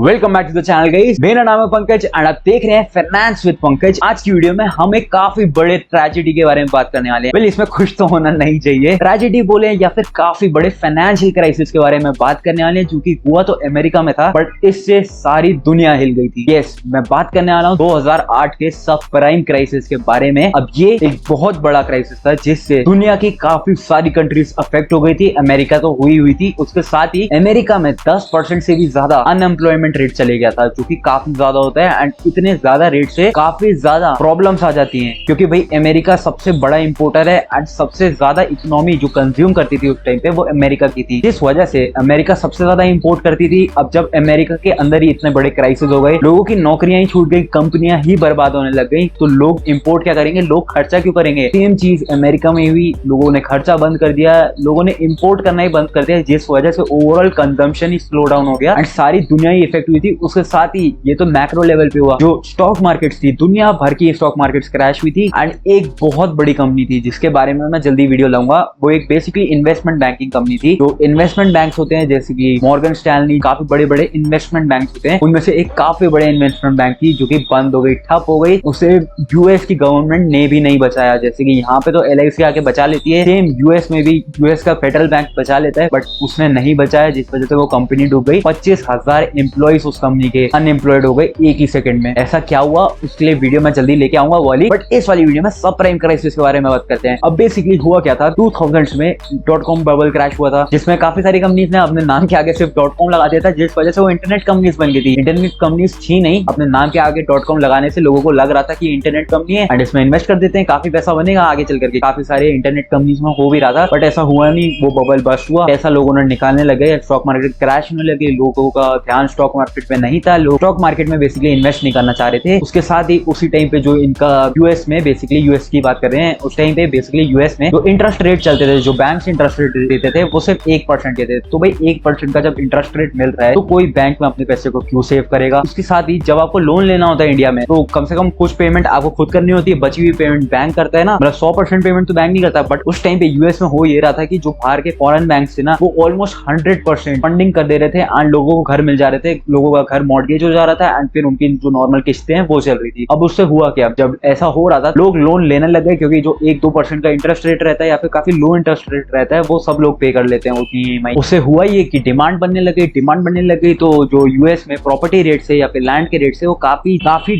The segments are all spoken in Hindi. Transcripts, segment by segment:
Welcome back to the channel guys. मेरा नाम है पंकज एंड आप देख रहे हैं फाइनेंस विद पंकज। आज की वीडियो में हम एक काफी बड़े ट्रेजेडी के बारे में बात करने वाले हैं। वेल, इसमें खुश तो होना नहीं चाहिए, ट्रेजेडी बोले या फिर काफी बड़े फाइनेंशियल क्राइसिस के बारे में बात करने वाले हैं, जो कि हुआ तो अमेरिका में था बट इससे सारी दुनिया हिल गई थी। यस, मैं बात करने वाला हूँ 2008 के सब प्राइम क्राइसिस के बारे में। अब ये एक बहुत बड़ा क्राइसिस था जिससे दुनिया की काफी सारी कंट्रीज अफेक्ट हो गई थी। अमेरिका तो हुई थी, उसके साथ ही अमेरिका में 10% से भी ज्यादा अनएम्प्लॉयमेंट रेट चले गया था, जो कि काफी ज्यादा होता है। एंड इतने ज्यादा रेट से काफी ज्यादा प्रॉब्लम्स आ जाती हैं, क्योंकि भाई अमेरिका सबसे बड़ा इंपोर्टर है एंड सबसे ज्यादा इकोनॉमी जो कंज्यूम करती थी उस टाइम पे वो अमेरिका की थी। जिस वजह से अमेरिका सबसे ज्यादा इंपोर्ट करती थी। अब जब अमेरिका के अंदर ही इतने बड़े क्राइसिस हो गए, लोगों की नौकरियां ही छूट गई, कंपनियां ही बर्बाद होने लग गई, तो लोग इंपोर्ट क्या करेंगे, लोग खर्चा क्यों करेंगे। सेम चीज अमेरिका में हुई, लोगों ने खर्चा बंद कर दिया, लोगों ने इंपोर्ट करना ही बंद कर दिया, जिस वजह से ओवरऑल कंजम्पशन ही स्लो डाउन हो गया एंड सारी दुनिया ही इफेक्ट हुई थी। उसके साथ ही ये तो मैक्रो लेवल पे हुआ, जो स्टॉक मार्केट्स थी, दुनिया भर की स्टॉक मार्केट्स क्रैश हुई थी। एंड एक बहुत बड़ी कंपनी थी जिसके बारे में मैं जल्दी वीडियो लाऊंगा, वो एक बेसिकली इन्वेस्टमेंट बैंकिंग कंपनी थी। जो इन्वेस्टमेंट बैंक्स होते हैं जैसे कि मॉर्गन स्टैनली, काफी बड़े बड़े इन्वेस्टमेंट बैंक होते हैं, उनमें से एक काफी बड़े इन्वेस्टमेंट बैंक थी जो कि बंद हो गई, ठप हो गई। उसे यूएस की गवर्नमेंट ने भी नहीं बचाया। जैसे कि यहाँ पे तो एलआईसी आके बचा लेती है, सेम यूएस में भी यूएस का फेडरल बैंक बचा लेता है, बट उसने नहीं बचाया, जिस वजह से वो कंपनी डूब गई। 25,000 एम्प्लॉइज उस कंपनी के अनएम्प्लॉयड हो गए एक ही सेकंड में। ऐसा क्या हुआ उसके लिए वीडियो मैं जल्दी लेके आऊंगा वाली, बट इस वाली वीडियो में सब प्राइम क्राइसिस के बारे में बात करते हैं। अब बेसिकली हुआ क्या था, 2000 में .com बबल क्रैश हुआ था, जिसमें काफी सारी कंपनीज ने अपने नाम के आगे सिर्फ .com लगा दिया था, जिस वजह से वो इंटरनेट कंपनीज बन गई थी। इंटरनेट कंपनीज थी नहीं, अपने नाम के आगे .com लगाने से लोगों को लग रहा था कि इंटरनेट कंपनी है एंड इसमें इन्वेस्ट कर देते हैं, काफी पैसा बनेगा आगे चल करके। काफी सारे इंटरनेट कंपनीज में हो भी रहा था, बट ऐसा हुआ नहीं, वो बबल बस्ट हुआ, पैसा लोगों ने निकालने लगे, स्टॉक मार्केट क्रैश होने लगे, लोगों का ध्यान स्टॉक मार्केट पे नहीं था, लोग स्टॉक मार्केट में बेसिकली इन्वेस्ट नहीं करना चाह रहे थे। उसके साथ ही उसी टाइम पे जो इनका यूएस में, बेसिकली यूएस की बात कर रहे हैं, उस टाइम पे बेसिकली यूएस में जो इंटरेस्ट रेट चलते थे, जो बैंक इंटरेस्ट रेट देते थे, वो सिर्फ 1% के थे। तो भाई 1% का जब इंटरेस्ट रेट मिल रहा है तो कोई बैंक में अपने पैसे को क्यों सेव करेगा। उसके साथ ही जब आपको लोन लेना होता है इंडिया में, तो कम से कम कुछ पेमेंट आपको खुद करनी होती है, बची हुई पेमेंट बैंक करता है ना, मतलब 100% पेमेंट तो बैंक नहीं करता। बट उस टाइम पे यूएस में हो ये रहा था कि जो बाहर के फॉरेन बैंक थे ना, वो ऑलमोस्ट 100% फंडिंग कर दे रहे थे एंड लोगों को घर मिल जा रहे थे, लोगों का घर मॉर्गेज हो जा रहा था एंड फिर उनकी जो नॉर्मल किस्तें हैं वो चल रही थी। अब उससे हुआ क्या, जब ऐसा हो रहा था लोग लोन लेने लग गए, क्योंकि जो 1-2% का इंटरेस्ट रेट रहता है या फिर काफी लो इंटरेस्ट रेट रहता है, वो सब लोग पे कर लेते हैं उतनी ईएमआई। उससे हुआ ये कि डिमांड बनने लगी, तो जो यूएस में प्रॉपर्टी रेट से या फिर लैंड के रेट से वो काफी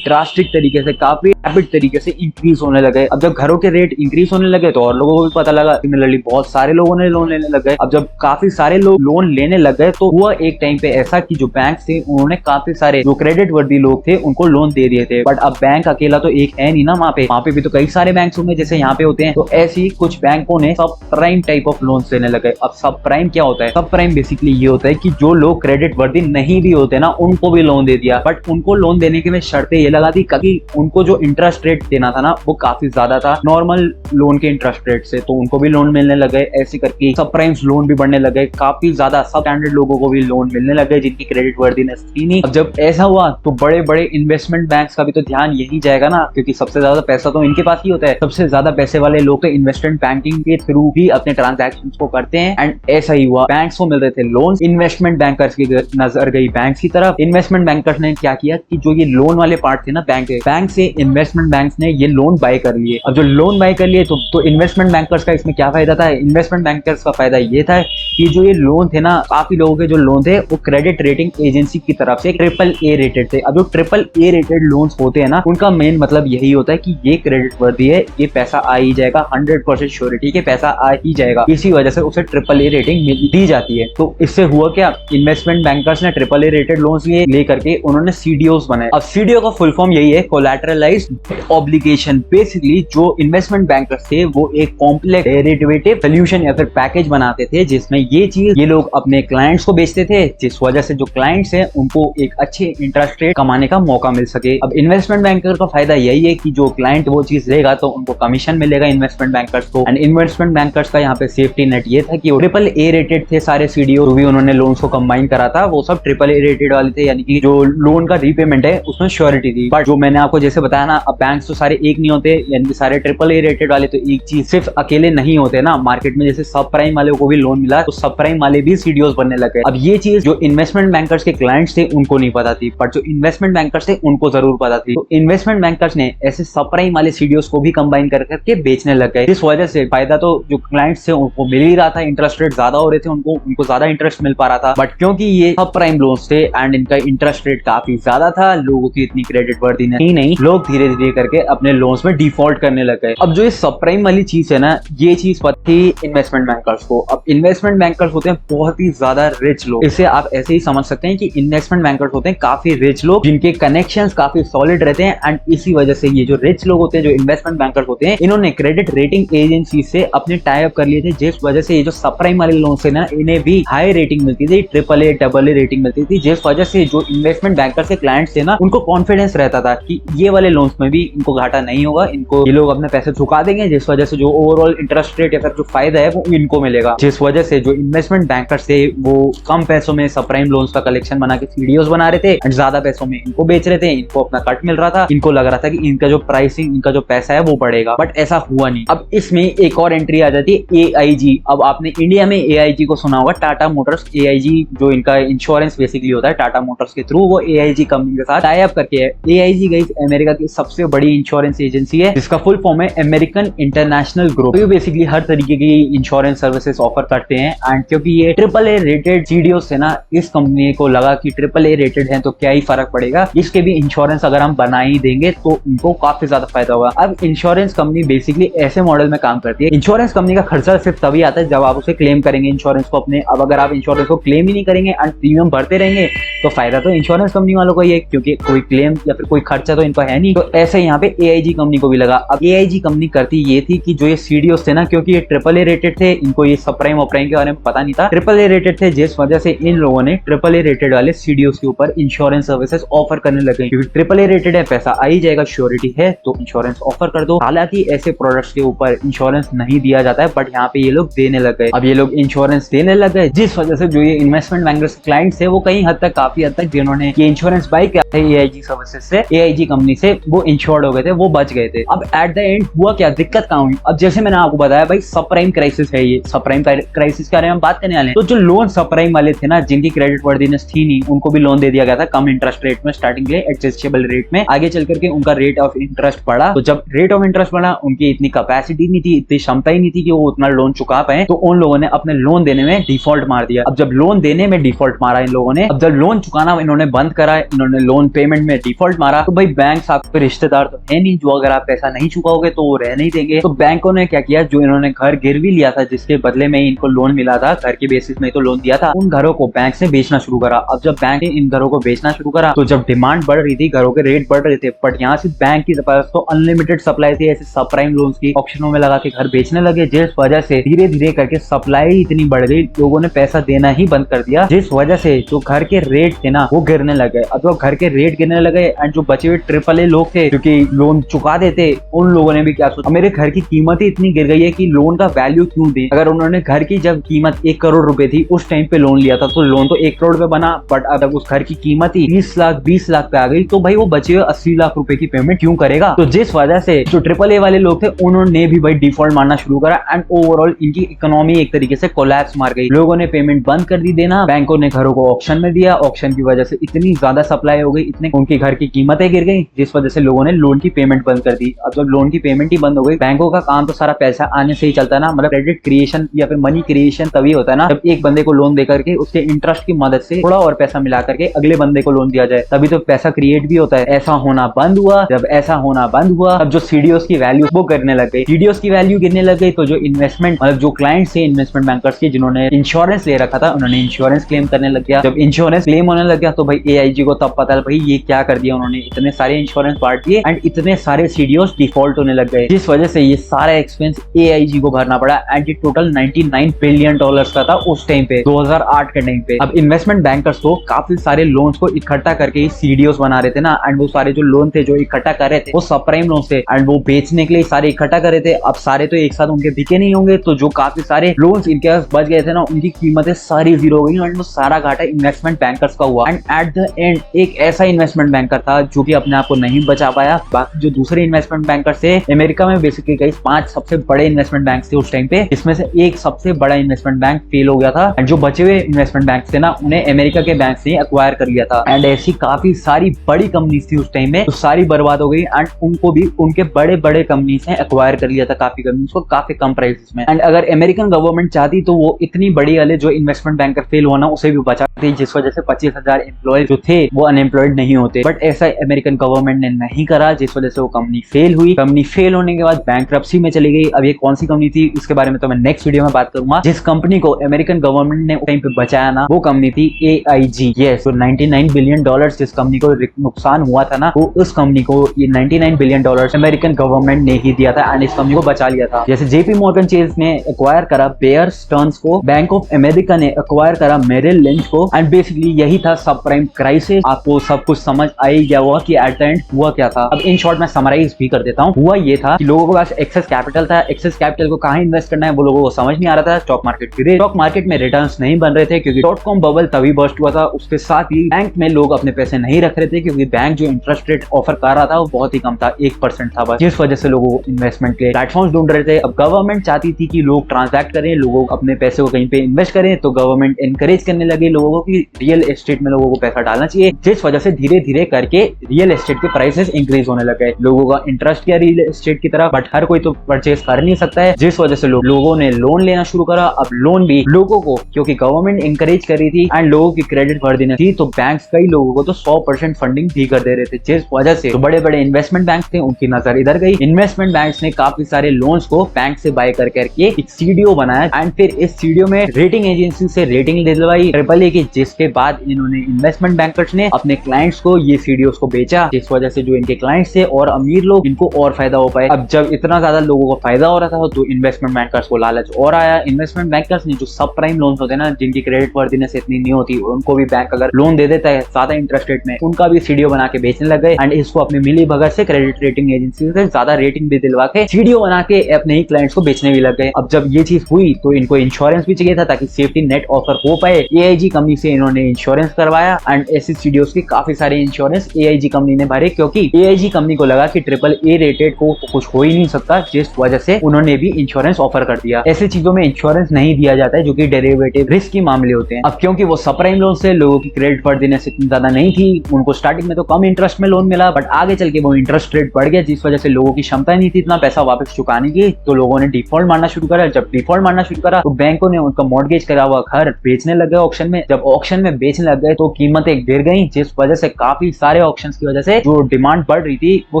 ड्रास्टिक तरीके से, काफी रैपिड तरीके से इंक्रीज होने लगे। अब जब घरों के रेट इंक्रीज होने लगे तो और लोगों को भी पता लगा, सिमिलरली बहुत सारे लोगों ने लोन लेने लग गए। अब जब काफी सारे लोग लोन लेने लग गए तो हुआ एक टाइम पे ऐसा कि जो बैंक थे उन्होंने काफी सारे जो क्रेडिट वर्दी लोग थे उनको लोन दे दिए थे। बट अब बैंक अकेला तो एक है नहीं ना, वहाँ पे भी तो कई सारे बैंक होंगे जैसे यहाँ पे होते हैं। तो ऐसे ही कुछ बैंकों ने सब प्राइम टाइप ऑफ लोन देने लगे। अब सब प्राइम क्या होता है, सब प्राइम बेसिकली ये होता है कि जो लोग क्रेडिट वर्दी नहीं भी होते ना, उनको भी लोन दे दिया। बट उनको लोन देने के में शर्तें ये लगा दी कि उनको जो इंटरेस्ट रेट देना था ना वो काफी ज्यादा था नॉर्मल लोन के इंटरेस्ट रेट से, तो उनको भी लोन मिलने लगे। ऐसे करके सब प्राइम्स लोन भी बढ़ने लगे, काफी ज्यादा सब स्टैंडर्ड लोगों को भी लोन मिलने लगे जिनकी क्रेडिट वर्दीनेस थी नहीं। अब जब ऐसा हुआ तो बड़े बड़े इन्वेस्टमेंट बैंक्स का भी तो ध्यान यही जाएगा ना, क्योंकि सबसे ज्यादा पैसा तो इनके पास ही होता है। सबसे ज्यादा पैसे वाले लोग तो इन्वेस्टमेंट बैंकिंग के थ्रू ही अपने ट्रांजैक्शन को करते हैं एंड ऐसा ही हुआ, बैंक्स को मिल रहे थे लोन, इन्वेस्टमेंट बैंकर्स की नजर गई बैंक्स की तरफ। इन्वेस्टमेंट बैंकर्स ने क्या किया कि जो ये लोन वाले पार्ट थे ना बैंक से इन्वेस्टमेंट बैंक्स ने ये लोन बाय कर लिए। अब जो लोन बाय कर लिए तो इन्वेस्टमेंट बैंकर्स का इसमें क्या फायदा था, इन्वेस्टमेंट बैंकर्स का फायदा ये था कि जो ये लोन थे ना, काफी लोगों के जो लोन थे वो क्रेडिट रेटिंग एजेंसी की तरफ से AAA रेटेड थे। अब जो AAA रेटेड लोन्स होते हैं ना, उनका मेन मतलब यही होता है कि ये क्रेडिट वर्दी है, ये पैसा आ ही जाएगा, 100% श्योरिटी के पैसा आ ही जाएगा, इसी वजह से उसे AAA रेटिंग दी जाती है। तो इससे हुआ क्या, इन्वेस्टमेंट बैंकर्स ने AAA रेटेड लोन्स ले करके उन्होंने CDOs बनाए। अब CDO का फुल फॉर्म यही है, कोलैटरलाइज्ड ऑब्लिगेशन। बेसिकली जो इन्वेस्टमेंट बैंकर्स थे वो एक कॉम्प्लेक्स डेरिवेटिव सोल्यूशन या फिर पैकेज बनाते थे, जिसमें ये लोग अपने क्लाइंट्स को बेचते थे, जिस वजह से जो क्लाइंट्स हैं उनको एक अच्छे इंटरेस्ट रेट कमाने का मौका मिल सके। अब इन्वेस्टमेंट बैंकर का फायदा यही है कि जो क्लाइंट वो चीज लेगा तो उनको कमीशन मिलेगा इन्वेस्टमेंट बैंकर्स को। एंड इन्वेस्टमेंट बैंकर्स का यहाँ पे सेफ्टी नेट ये था कि वो AAA रेटेड थे सारे CDO, भी उन्होंने लोन्स को कंबाइन करा था, वो सब AAA रेटेड वाले थे, यानी कि जो लोन का रीपेमेंट है उसमें श्योरिटी थी। बट जो मैंने आपको जैसे बताया ना, अब बैंक तो सारे एक नहीं होते, यानी कि सारे AAA रेटेड वाले तो एक चीज सिर्फ अकेले नहीं होते ना, मार्केट में जैसे सब प्राइम वाले को भी लोन मिला तो सब प्राइम वाले भी CDOs बनने लगे। अब ये चीज जो इन्वेस्टमेंट बैंकर्स के क्लाइंट्स थे उनको नहीं पता थी, पर जो इन्वेस्टमेंट बैंकर्स थे उनको जरूर पता थी। तो इन्वेस्टमेंट बैंकर्स ने ऐसे सबप्राइम वाले सीडीओस को भी कंबाइन करके बेचने लग गए। इस वजह से फायदा तो जो क्लाइंट्स थे उनको मिल ही रहा था, इंटरेस्ट रेट ज्यादा हो रहे थे, उनको ज्यादा इंटरेस्ट मिल पा रहा था। बट क्योंकि ये सब प्राइम लोन्स थे एंड इनका इंटरेस्ट रेट काफी ज्यादा था, लोगों की इतनी क्रेडिट वर्दीनेस ही नहीं, लोग धीरे धीरे करके अपने लोन्स में डिफॉल्ट करने लग गए। अब जो ये सब प्राइम वाली चीज है ना, ये चीज पता थी इन्वेस्टमेंट बैंकर्स को। अब इन्वेस्टमेंट बैंकर्स होते हैं बहुत ही ज्यादा रिच लोग, इसे आप ऐसे ही समझ सकते हैं कि इन्वेस्टमेंट बैंकर्स होते हैं काफी रिच लोग जिनके कनेक्शंस काफी सॉलिड रहते हैं। एंड इसी वजह से ये जो रिच लोग होते हैं, जो इन्वेस्टमेंट बैंकर्स होते हैं, इन्होंने क्रेडिट रेटिंग एजेंसी से अपने टाई अप कर लिए थे, जिस वजह से ये जो सब प्राइम वाले लोन है ना, इन्हें भी हाई रेटिंग मिलती थी, AAA AA रेटिंग मिलती थी, जिस वजह से जो इन्वेस्टमेंट बैंकर से क्लाइंट्स थे ना, उनको कॉन्फिडेंस रहता था कि ये वाले लोन्स में भी इनको घाटा नहीं होगा, इनको ये लोग अपने पैसे चुका देंगे, जिस वजह से जो ओवरऑल इंटरेस्ट रेट या फिर जो फायदा है वो इनको मिलेगा। जिस वजह से जो इन्वेस्टमेंट बैंकर्स थे वो कम पैसों में सब प्राइम लोन्स का कलेक्शन बना के सीडीओस बना रहे थे एंड ज्यादा पैसों में इनको बेच रहे थे, इनको अपना कट मिल रहा था, इनको लग रहा था कि इनका जो प्राइसिंग, इनका जो पैसा है वो बढ़ेगा, बट ऐसा हुआ नहीं। अब इसमें एक और एंट्री आ जाती है AIG। अब आपने इंडिया में AIG को सुना होगा, टाटा मोटर्स। AIG जो इनका इंश्योरेंस बेसिकली होता है टाटा मोटर्स के थ्रू, वो AIG कंपनी के साथ टाई अप करके है। AIG गाइस अमेरिका की सबसे बड़ी इंश्योरेंस एजेंसी है, जिसका फुल फॉर्म है अमेरिकन इंटरनेशनल ग्रुप। ये बेसिकली हर तरीके की इंश्योरेंस सर्विसेज ऑफर करते हैं एंड क्योंकि ये AAA रेटेड सीडीओस है ना, इस कंपनी को लगा कि AAA रेटेड है तो क्या ही फर्क पड़ेगा, इसके भी इंश्योरेंस अगर हम बना ही देंगे तो इनको काफी ज्यादा फायदा होगा। अब इंश्योरेंस कंपनी बेसिकली ऐसे मॉडल में काम करती है, इंश्योरेंस कंपनी का खर्चा सिर्फ तभी आता है जब आप उसे क्लेम करेंगे इंश्योरेंस को अपने। अब अगर आप इंश्योरेंस को क्लेम ही नहीं करेंगे एंड प्रीमियम भरते रहेंगे तो फायदा तो इंश्योरेंस कंपनी वालों को ही है, क्योंकि कोई क्लेम या फिर कोई खर्चा तो इनका है नहीं। तो ऐसे यहाँ पे AIG कंपनी को भी लगा। अब AIG कंपनी करती ये थी कि जो ये सीडीओस थे ना, क्योंकि ये AAA रेटेड थे, इनको ये सब प्राइम ऑपराइम के बारे में पता नहीं था, AAA रेटेड थे, जिस वजह से इन लोगों ने AAA रेटेड वाले सीडीओस के ऊपर इंश्योरेंस सर्विसेज ऑफर करने लगे, क्योंकि AAA रेटेड है, पैसा आ ही जाएगा, श्योरिटी है, तो इंश्योरेंस ऑफर कर दो। हालांकि ऐसे प्रोडक्ट्स के ऊपर इंश्योरेंस नहीं दिया जाता है, बट यहाँ पे ये लोग देने लग गए। अब ये लोग इंश्योरेंस देने लग गए, जिस वजह से जो ये इन्वेस्टमेंट बैंकर्स क्लाइंट्स है वो कहीं हद तक, काफी हद तक, जिन्होंने ये इंश्योरेंस बाय किया था AIG सर्विसेज से, AIG कंपनी से, वो इंश्योर्ड हो गए थे, वो बच गए थे। अब एट द एंड हुआ क्या, दिक्कत कहाँ हुई? अब जैसे मैंने आपको बताया भाई, सब प्राइम क्राइसिस है, ये सब प्राइम क्राइसिस के बारे में हम बात करने वाले हैं। तो जो लोन सब प्राइम वाले थे ना, जिनकी क्रेडिट वर्दीनेस थी नहीं, उनको भी लोन दे दिया गया था कम इंटरेस्ट रेट में, स्टार्टिंग के एडजस्टेबल रेट में। आगे चल करके उनका रेट ऑफ इंटरेस्ट बढ़ा, तो जब रेट ऑफ इंटरेस्ट बढ़ा, उनकी इतनी कैपेसिटी नहीं थी, इतनी क्षमता ही नहीं थी कि वो उतना लोन चुका पाए, तो उन लोगों ने अपने लोन देने में डिफॉल्ट मार दिया। अब जब लोन देने में डिफॉल्ट मारा इन लोगों ने, अब जब लोन चुकाना इन्होंने बंद करा, इन्होंने लोन पेमेंट में डिफॉल्ट मारा, तो भाई बैंक आपके रिश्तेदार तो है नहीं जो अगर आप पैसा नहीं चुकाओगे तो वो रह नहीं देंगे। तो बैंकों ने क्या किया, जो इन्होंने घर गिरवी लिया था, जिसके बदले में इनको लोन मिला था, घर के बेसिस में तो लोन दिया था, उन घरों को बैंक से बेचना शुरू करा। अब जब बैंक ने इन घरों को बेचना शुरू करा, तो जब डिमांड बढ़ रही थी, घरों के रेट बढ़ रहे थे, बट यहाँ से बैंक की पास तो अनलिमिटेड सप्लाई थी, ऐसे सब प्राइम लोन की ऑप्शनों में लगा के घर बेचने लगे, जिस वजह से धीरे धीरे करके सप्लाई इतनी बढ़ गई, लोगों ने पैसा देना ही बंद कर दिया, जिस वजह से जो घर के रेट थे ना वो गिरने लगे। अब जो घर के रेट गिरने लगे एंड जो बचे हुए AAA लोग थे, क्योंकि लोन चुका देते, उन लोगों ने भी क्या सोचा, मेरे घर की कीमत ही इतनी गिर गई है कि लोन का वैल्यू क्यों दे। अगर उन्होंने घर की जब कीमत 1 करोड़ रुपए थी, उस टाइम पे लोन लिया था, तो लोन तो 1 करोड़ पे बना, बट अगर उस घर की कीमत ही 20 लाख 20 लाख पे आ गई, तो भाई वो बचे हुए 80 लाख रुपए की पेमेंट क्यों करेगा। तो जिस वजह से जो AAA वाले लोग थे, उन्होंने भी भाई डिफॉल्ट मारना शुरू करा एंड ओवरऑल इनकी इकोनॉमी एक तरीके से कोलैप्स मार गई। लोगों ने पेमेंट बंद कर दी देना, बैंकों ने घरों को ऑक्शन में दिया, ऑक्शन की वजह से इतनी ज्यादा सप्लाई हो गई, इतने उनके घर की कीमतें गिर गई, जिस वजह से लोगों ने लोन की पेमेंट बंद कर दी। अब जब लोन की पेमेंट ही बंद हो गई, बैंकों का काम तो सारा पैसा आने से ही चलता है ना, मतलब क्रेडिट क्रिएशन या फिर मनी क्रिएशन तभी होता है ना, जब एक बंदे को लोन देकर के उसके इंटरेस्ट की मदद से थोड़ा और पैसा मिला करके अगले बंदे को लोन दिया जाए, तभी तो पैसा क्रिएट भी होता है। ऐसा होना बंद हुआ, जब ऐसा होना बंद हुआ, अब जो सीडीओस की वैल्यू वो गिरने लग गई, सीडीओस की वैल्यू गिरने लग गई, तो जो इन्वेस्टमेंट मतलब जो क्लाइंट्स थे इन्वेस्टमेंट बैंकर्स के, जिन्होंने इंश्योरेंस ले रखा था, उन्होंने इंश्योरेंस क्लेम करने लग गया। जब इंश्योरेंस क्लेम होने लग गया, तो भाई AIG को तब पता भाई ये क्या कर दिया उन्होंने, इतने सारे इंश्योरेंस बांट दिए एंड इतने सारे सीडीओस डिफॉल्ट होने लग गए, जिस वजह से ये सारा एक्सपेंस AIG को भरना पड़ा एंड ये टोटल $99 बिलियन का था उस टाइम पे, 2008 के टाइम पे। अब इन्वेस्टमेंट बैंकर्स तो काफी सारे लोन्स को इकट्ठा करके सीडीओस बना रहे थे ना, एंड वो सारे जो लोन थे जो इकट्ठा कर रहे थे वो सब प्राइम लोन थे एंड वो बेचने के लिए सारे इकट्ठा कर रहे थे। अब सारे तो एक साथ उनके बिके नहीं होंगे, तो जो काफी सारे लोन्स इनके पास बच गए थे ना, उनकी कीमतें सारी जीरो हो गई एंड वो सारा घाटा इन्वेस्टमेंट बैंकर्स का हुआ। एंड एट द एंड एक ऐसा इन्वेस्टमेंट बैंकर था जो कि अपने आप को नहीं बचा पाया। बाकी जो दूसरे इन्वेस्टमेंट बैंकर्स थे, अमेरिका में बेसिकली कई 5 सबसे बड़े इन्वेस्टमेंट बैंक थे उस टाइम पे, इसमें से एक सबसे बड़ा इन्वेस्टमेंट बैंक फेल हो गया था एंड जो बचे हुए इन्वेस्टमेंट बैंक थे ना, उन्हें अमेरिका के बैंक ने एक्वायर कर लिया था। एंड ऐसी काफी सारी बड़ी कंपनीज थी उस टाइम में, तो सारी बर्बाद हो गई एंड उनको भी उनके बड़े बड़े कंपनीज ने एक्वायर कर लिया था काफी कंपनीज को काफी कम प्राइसेस में। एंड अगर अमेरिकन गवर्नमेंट चाहती तो वो इतनी बड़ी वाले जो इन्वेस्टमेंट बैंकर फेल होना उसे भी बचाती, जिस वजह से 25,000 एम्प्लॉय जो थे वो अनएम्प्लॉयड नहीं होते। बट ऐसा अमेरिकन गवर्नमेंट ने नहीं करा, जिस वजह से वो कंपनी फेल हुई। कंपनी फेल होने के बाद बैंक्रप्सी में चली गई। अब ये कौन सी कंपनी थी इसके बारे में तो मैं नेक्स्ट वीडियो में बात करूंगा। जिस कंपनी को अमेरिकन गवर्नमेंट ने उस टाइम पे बचाया ना, वो कंपनी थी AIG। यस, तो 99 बिलियन डॉलर जिस कंपनी को नुकसान हुआ था ना, वो उस कंपनी को ये 99 बिलियन डॉलर अमेरिकन गवर्नमेंट ने ही दिया था एंड इस कंपनी को बचा लिया था। जैसे JP मॉर्गन चेज ने एक्वायर करा बेयर स्टर्न्स को, बैंक ऑफ अमेरिका ने एक्वायर करा मेरिल लिंच को। एंड बेसिकली यही था सब प्राइम क्राइसिस। आपको सब कुछ समझ आई गया हुआ कि एट द एंड हुआ क्या था। अब इन शॉर्ट मैं समराइज भी कर देता हूँ। हुआ ये था कि लोगों के पास एक्सेस कैपिटल था, एक्सेस कैपिटल को कहाँ इन्वेस्ट करना है वो लोगों को समझ नहीं आ रहा था। स्टॉक मार्केट गिरे, स्टॉक मार्केट में रिटर्न्स नहीं बन रहे थे क्योंकि .com बबल तभी बस्ट हुआ था। उसके साथ ही बैंक में लोग अपने पैसे नहीं रख रहे थे क्योंकि बैंक जो इंटरेस्ट रेट ऑफर कर रहा था वो बहुत ही कम था, 1% था बस, जिस वजह से लोगों को इन्वेस्टमेंट के प्लेटफॉर्म ढूंढ रहे थे। अब गवर्नमेंट चाहती थी कि लोग ट्रांजैक्ट करें, लोगों अपने पैसे को कहीं पे इन्वेस्ट करें, तो गवर्नमेंट एनकरेज करने लगे लोगों को कि रियल एस्टेट में लोगों को पैसा डालना चाहिए, जिस वजह से धीरे धीरे करके रियल एस्टेट के प्राइसेस इंक्रीज होने लगे। लोगों का इंटरेस्ट किया रियल एस्टेट की तरफ, बट हर कोई तो परचेज कर नहीं सकता है, जिस वजह से लोगों ने लोन लेना शुरू करा। अब लोन भी लोगों को, क्योंकि गवर्नमेंट इंकरेज कर रही थी एंड लोगों की क्रेडिट वर्दीनेस थी, तो बैंक्स कई लोगों को तो 100% फंडिंग भी कर दे रहे थे, जिस वजह से तो बड़े बड़े इन्वेस्टमेंट बैंक थे उनकी नजर इधर गई। इन्वेस्टमेंट बैंक्स ने काफी सारे लोन्स को बैंक से बाय कर करके एक सीडीओ बनाया एंड फिर इस सीडीओ में रेटिंग एजेंसी से रेटिंग दिलवाई AAA की, जिसके बाद इन्होंने इन्वेस्टमेंट बैंकर्स ने अपने क्लाइंट्स को ये सीडीओस को बेचा, जिस वजह से जो इनके क्लाइंट्स थे और अमीर लोग इनको और फायदा हो पाए। अब जब इतना ज्यादा लोगों को फायदा हो रहा था तो इन्वेस्टमेंट बैंकर्स को लालच और आया। इन्वेस्टमेंट बैंकर्स ने जो सब प्राइम लोन्स होते हैं ना, जिनकी क्रेडिट वर्दीनेस इतनी नहीं होती, उनको भी बैंक अगर लोन दे देता है ज्यादा इंटरेस्ट रेट में, उनका भी सीडीओ बना के बेचने लग गए एंड इसको अपनी मिली भगत से क्रेडिट रेटिंग एजेंसी से ज्यादा रेटिंग भी दिलवा के सीडीओ बना के अपने ही क्लाइंट्स को बेचने भी लग गए। अब जब ये चीज हुई तो इनको इंश्योरेंस भी चाहिए था ताकि सेफ्टी नेट ऑफर हो पाए। AIG कंपनी से इन्होंने इंश्योरेंस करवाया एंड ऐसे सीडीओस के काफी सारे इंश्योरेंस AIG कंपनी ने भरे, क्योंकि AIG कंपनी को लगा कि AAA रेटेड को कुछ हो ही नहीं सकता, जिस वजह से उन्होंने भी इंश्योरेंस ऑफर कर दिया। ऐसी चीजों में इंश्योरेंस नहीं दिया जाता है जो कि डेरिवेटिव रिस्क की मामले होते हैं। अब क्योंकि वो सबप्राइम लोन से लोगों की क्रेडिट वर्दीनेस इतनी ज्यादा नहीं थी, उनको स्टार्टिंग में तो कम इंटरेस्ट में लोन मिला, बट आगे चल के वो इंटरेस्ट रेट बढ़ गया, जिस वजह से लोगों की क्षमता नहीं थी इतना पैसा वापस चुकाने की, तो लोगों ने डिफॉल्ट मारना शुरू करा। जब डिफॉल्ट मारना शुरू करा तो बैंकों ने उनका मॉर्गेज करा हुआ घर बेचने लग गए ऑक्शन में। जब ऑक्शन में बेचने लग गए तो कीमतें गिर गई, जिस वजह से काफी सारे ऑक्शन की वजह से जो डिमांड बढ़ रही थी वो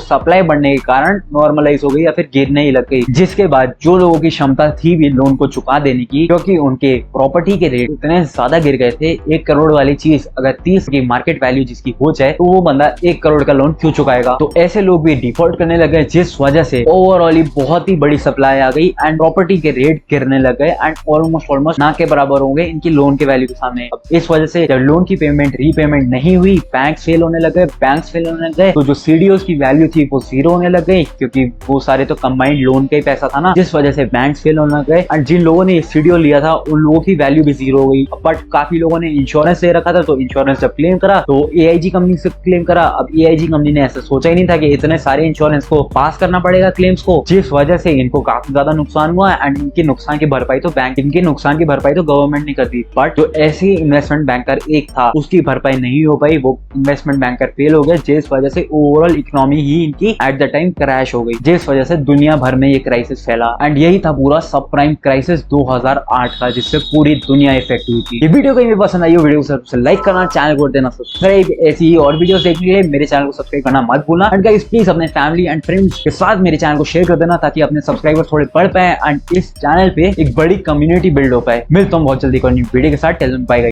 सप्लाई बढ़ने के कारण नॉर्मलाइज हो गई या फिर गिरने ही लग गई, जिसके बाद जो लोगों की क्षमता थी भी लोन को चुका देने की, क्योंकि उनके प्रॉपर्टी के रेट इतने ज्यादा गिर गए थे, 1 करोड़ वाली चीज अगर 30 की मार्केट वैल्यू जिसकी हो जाए तो वो बंदा 1 करोड़ का लोन क्यों चुकाएगा। तो ऐसे लोग भी डिफॉल्ट करने लग गए, जिस वजह से ओवरऑल बहुत ही बड़ी सप्लाई आ गई एंड प्रॉपर्टी के रेट गिरने लग गए एंड ऑलमोस्ट ना के बराबर हो गए इनकी लोन के वैल्यू के सामने। अब इस वजह से जब लोन की पेमेंट रीपेमेंट नहीं हुई, बैंक फेल होने लग गए, बैंक्स फेल होने लग गए, तो जो सीडीओस की वैल्यू थी वो जीरो होने लग गई, क्योंकि वो सारे तो कंबाइंड लोन का ही पैसा था ना, जिस वजह से बैंक्स फेल होने लग गए एंड जिन लोगों ने सीडीओ लिया था उन लोगों की वैल्यू भी जीरो हो गई। बट काफी लोगों ने इंश्योरेंस ले रखा था, तो इंश्योरेंस जब क्लेम करा तो AIG कंपनी से क्लेम करा। अब AIG कंपनी ने ऐसा सोचा ही नहीं था कि इतने सारे इंश्योरेंस को पास करना पड़ेगा क्लेम्स को, जिस वजह से इनको काफी ज्यादा नुकसान हुआ एंड इनके नुकसान की भरपाई तो बैंक, इनके नुकसान की भरपाई तो गवर्नमेंट नहीं करती, बट जो ऐसी इन्वेस्टमेंट बैंकर एक था उसकी भरपाई नहीं हो पाई, वो इन्वेस्टमेंट बैंकर फेल हो गए, जिस वजह से ओवरऑल इकोनॉमी ही इनकी एट द टाइम क्रैश हो गई, जिस वजह से दुनिया भर में ये क्राइसिस फैला एंड यही था पूरा सब प्राइम क्राइसिस 2008 का, जिससे पूरी दुनिया इफेक्ट हुई थी। ये वीडियो कहीं भी पसंद आई हो वीडियो को सबसे लाइक करना, चैनल को देना सब्सक्राइब, ऐसी ही और वीडियोस देखने के लिए मेरे चैनल को सब्सक्राइब करना मत भूलना एंड गाइस प्लीज अपने फैमिली एंड फ्रेंड्स के साथ मेरे चैनल को शेयर कर देना ताकि अपने सब्सक्राइबर थोड़े बढ़ पाए एंड इस चैनल पे एक बड़ी कम्युनिटी बिल्ड हो पाए। मिलता हूं बहुत जल्दी कोई न्यू वीडियो के साथ, टिल देन बाय गाइस।